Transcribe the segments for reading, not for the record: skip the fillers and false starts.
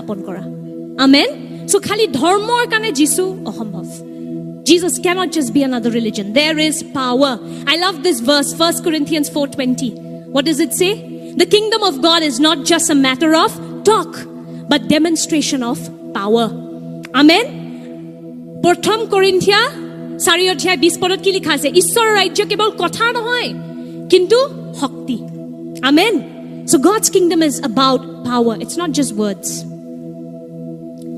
স্থাপন কৰা amen so খালি ধৰ্মৰ কাৰণে যিশু অসম্ভৱ Jesus cannot just be another religion. There is power. I love this verse, 1 Corinthians 4:20. What does it say? The kingdom of God is not just a matter of talk, but demonstration of power. Amen. প্ৰথম কৰিন্থিয়া 4:20 কি লিখা আছে ঈশ্বৰৰ ৰাজ্য কেৱল কথা নহয় কিন্তু শক্তি Amen. So God's kingdom is about power. It's not just words.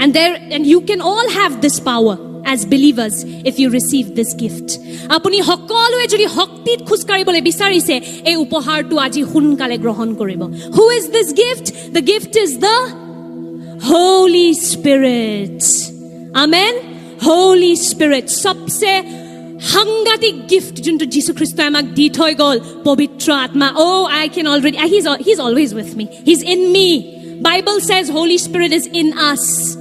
And you can all have this power as believers if you receive this gift. Apuni hokoloe jodi hoktit khuskaribole bisarise ei upohartu aji hunkale grohon koribo. Who is this gift? The gift is the Holy Spirit. Amen. Holy Spirit. Sabse hangatik gift junto Jesu Christo amak di thoi gol povitra atma. Oh, I can already he's always with me. He's in me. Bible says Holy Spirit is in us.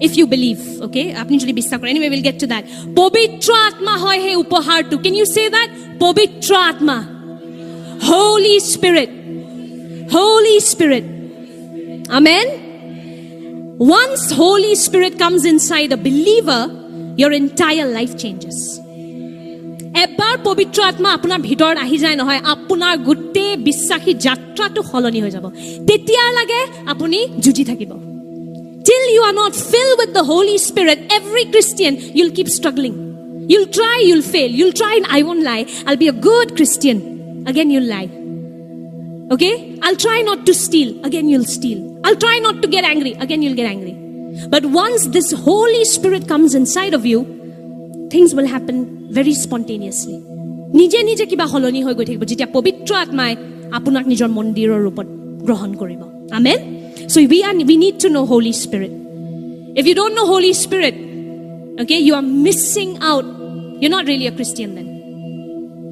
If you believe, okay? Apni jodi biswas kore. Anyway, we'll get to that. Povitra atma hoy he upohar tu. Can you say that? Povitra atma. Holy Spirit. Holy Spirit. Amen. Once Holy Spirit comes inside a believer, your entire life changes. এবাৰ পবিত্ৰ আত্মা আপোনাৰ ভিতৰত আহি যায় নহয় আপোনাৰ গুটে বিশ্বাসী যাত্ৰাটো হলনি হৈ যাব তেতিয়া লাগে আপুনি জুজি থাকিব till you are not filled with the Holy Spirit every Christian you'll keep struggling you'll try you'll fail you'll try and I won't lie I'll be a good Christian again you'll lie okay I'll try not to steal again you'll steal I'll try not to get angry again you'll get angry but once this Holy Spirit comes inside of you things will happen very spontaneously nije nije kiba holoni hoy goi thakbo jetia pavitra atmai apunak nijor mondirer rupot grohon koribo amen so we need to know Holy Spirit if you don't know Holy Spirit okay you are missing out you're not really a Christian then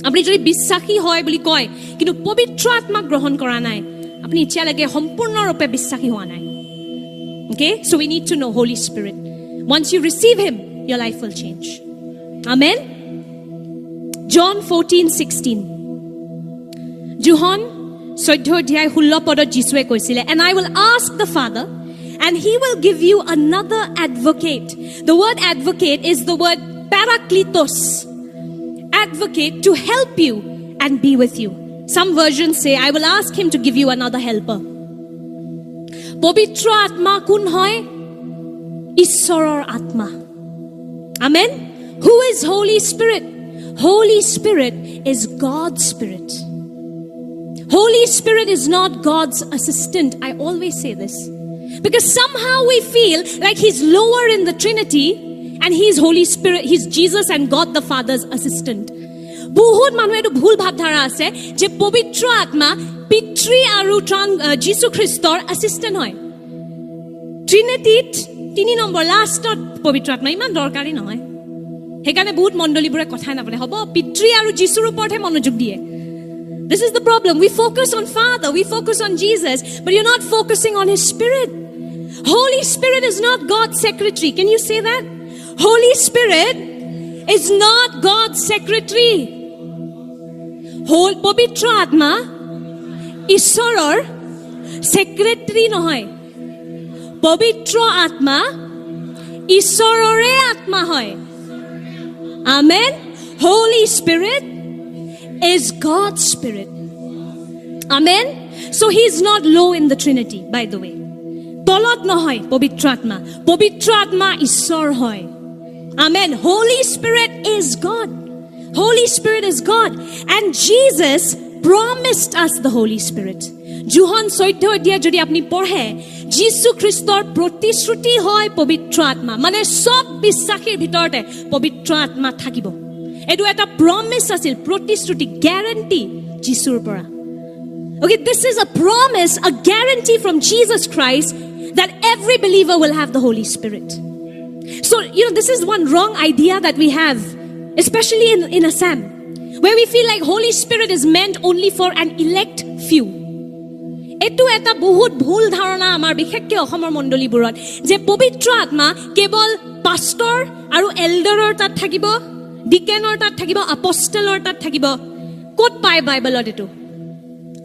apni jodi bissashi hoy boli koy kintu pavitra atma grohon kora nai apni ichha lage sampurna rupe bissashi howa nai okay so we need to know Holy Spirit once you receive him your life will change amen John 14:16 John 14:16 Jesus কৈছিলে and I will ask the Father and he will give you another advocate the word advocate is the word parakletos advocate to help you and be with you some versions say I will ask him to give you another helper পবিত্ৰ আত্মা কোন হয় ঈশ্বৰৰ আত্মা amen who is Holy Spirit Holy Spirit is God's Spirit. Holy Spirit is not God's assistant. I always say this. Because somehow we feel like he's lower in the Trinity and he's Holy Spirit, he's Jesus and God the Father's assistant. Bahut manu etu bhul bhab dhara ase je pavitra atma pitri aru Jesu Christor assistant hoy. Trinity 3 number last pavitra atma iman dorkari nohoy. হেকানে বহুত মণ্ডলীবোৰে কথা নাপালে হ'ব পিতৃ আৰু যীশুৰ ওপৰতে মনোযোগ দিয়ে this is the problem we focus on Father we focus on Jesus but you're not focusing on his Spirit Holy Spirit is not God's secretary can you say that Holy Spirit is not God's secretary পবিত্ৰ আত্মা ঈশ্বৰৰ secretary নহয় পবিত্ৰ আত্মা ঈশ্বৰৰে আত্মা হয় Amen. Holy Spirit is God's Spirit. Amen. So he's not low in the Trinity, by the way. Tolot nohoy, pavitra atma. Pavitra atma ishor hoy. Amen. Holy Spirit is God. Holy Spirit is God. And Jesus promised us the Holy Spirit. John 14 অধ্যায় যদি আপনি পঢ়ে যীশু খ্ৰীষ্টৰ প্ৰতিশ্ৰুতি হয় পবিত্ৰ আত্মা মানে সব বিশ্বাসীৰ ভিতৰতে পবিত্ৰ আত্মা থাকিব এটো এটা প্ৰমিস আছিল প্ৰতিশ্ৰুতি গ্যাৰান্টি যীশুৰ পৰা okay this is a promise a guarantee from Jesus Christ that every believer will have the Holy Spirit so you know this is one wrong idea that we have especially in Assam where we feel like Holy Spirit is meant only for an elect few এটো এটা বহুত ভুল ধাৰণা আমাৰ বিশেষকৈ অসমৰ মণ্ডলীবোৰত যে পবিত্ৰ আত্মা কেৱল পাস্তৰ আৰু এল্ডাৰৰ তাত থাকিব ডিকেনৰ তাত থাকিব আপোষ্টলৰ তাত থাকিব কোট পায় বাইবেলত এটো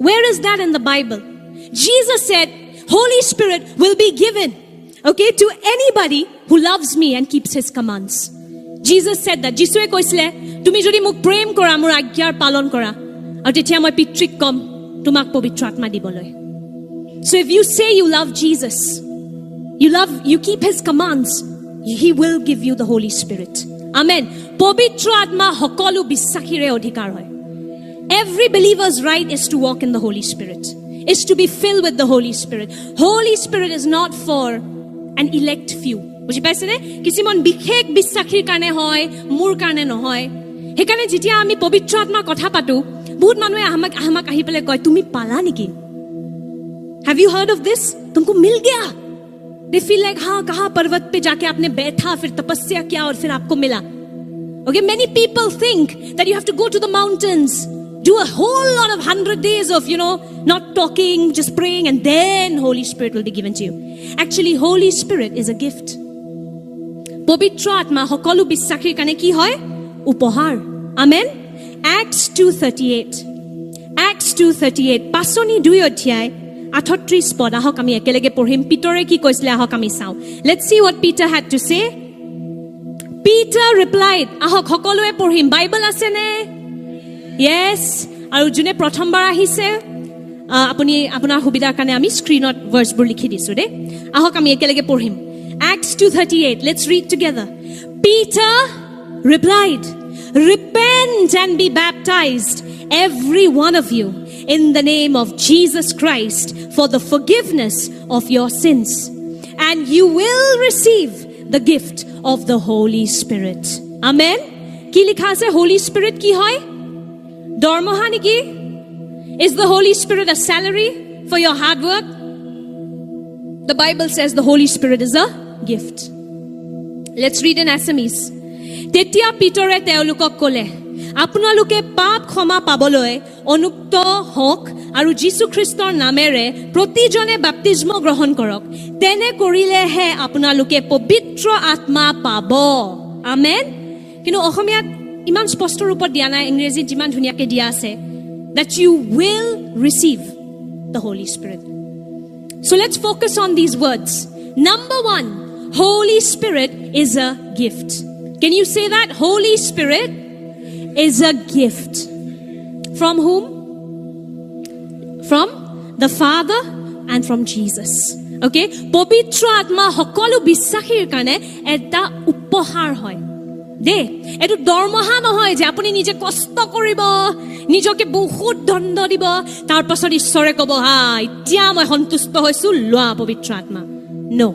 where is that in the Bible Jesus said Holy Spirit will be given, okay, to anybody who loves me and keeps his commands. Jesus said that. Jisue koisile, tumi jodi muk prem kora, mor agyar palon kora, aru tetia moi pitrik kom tumak pavitra atma diboloi. So if you say you love Jesus, you keep his commands, he will give you the Holy Spirit. Amen. Pavitra atma hokolu bissakhire odhikar hoy. Every believer's right is to walk in the Holy Spirit, is to be filled with the Holy Spirit. Holy Spirit is not for an elect few. বুজি পাইছে নে? কিছিমন বিশেষ বিশ্বাসীৰ কাৰণে হয়, মোৰ কাৰণে নহয়। হেকাৰণে যেতিয়া আমি পবিত্ৰ আত্মাৰ কথা পাতো, বহুত মানুহে আমাক আহি পেলাই কয়, তুমি পালা নেকি? Have you heard of this? तुमको मिल गया? They feel like हाँ कहाँ पर्वत पे जाके आपने बैठा, फिर तपस्या किया और फिर आपको मिला. Okay, many people think that you have to go to the mountains, do a whole lot of 100 days of, not talking, just praying, and then Holy Spirit will be given to you. Actually, Holy Spirit is a gift. Pavitra Atma hokolu bissakhir kane ki hoy? Upohar. Amen. Acts 2:38. Acts 2:38. Pasoni 2 অধ্যায় 38 পদ ahok ami ekelege porhim. Petore ki koisile ahok ami sao. Let's see what Peter had to say. Peter replied, ahok hokolue porhim. Bible ase ne? Yes. Aru june prothombar ahise, apuni apunar hubidar kane ami screenot verse bur likhi disu de. Ahok ami ekelege porhim. Acts 2:38. Let's read together. Peter replied, repent and be baptized, every one of you, in the name of Jesus Christ, for the forgiveness of your sins, and you will receive the gift of the Holy Spirit. Amen. Ki likha ase Holy Spirit ki hoy? Dormoha niki? Is the Holy Spirit a salary for your hard work? The Bible says the Holy Spirit is a gift. Let's read in Assamese. Tetia Petore teolukok kole, আপোনালোকে পাপ ক্ষমা পাবলৈ অনুক্ত হওক আৰু যীশু খ্ৰীষ্টৰ নামেৰে প্ৰতিজনে বাপ্তিস্ম গ্ৰহণ কৰক, তেনে কৰিলেহে আপোনালোকে পবিত্ৰ আত্মা পাব. আমেন. কিন্তু অসমীয়াত ইমান স্পষ্ট ৰূপত দিয়া নাই, ইংৰাজীত যিমান ধুনীয়াকৈ দিয়া আছে, that you will receive the Holy Spirit. So let's focus on these words. Number 1, Holy Spirit is a gift. Can you say that? Holy Spirit is a gift. From whom? From the Father and from Jesus. Okay? Pavitra Atma hokolu bissakhir kane eta upohar hoy. De, etu dormoha nohoy je apuni nije kosto koribo, nijoke bahut dond dibo, tar pasor ishore kobo ha, etia moi santusto hoisu loa Pavitra Atma. No.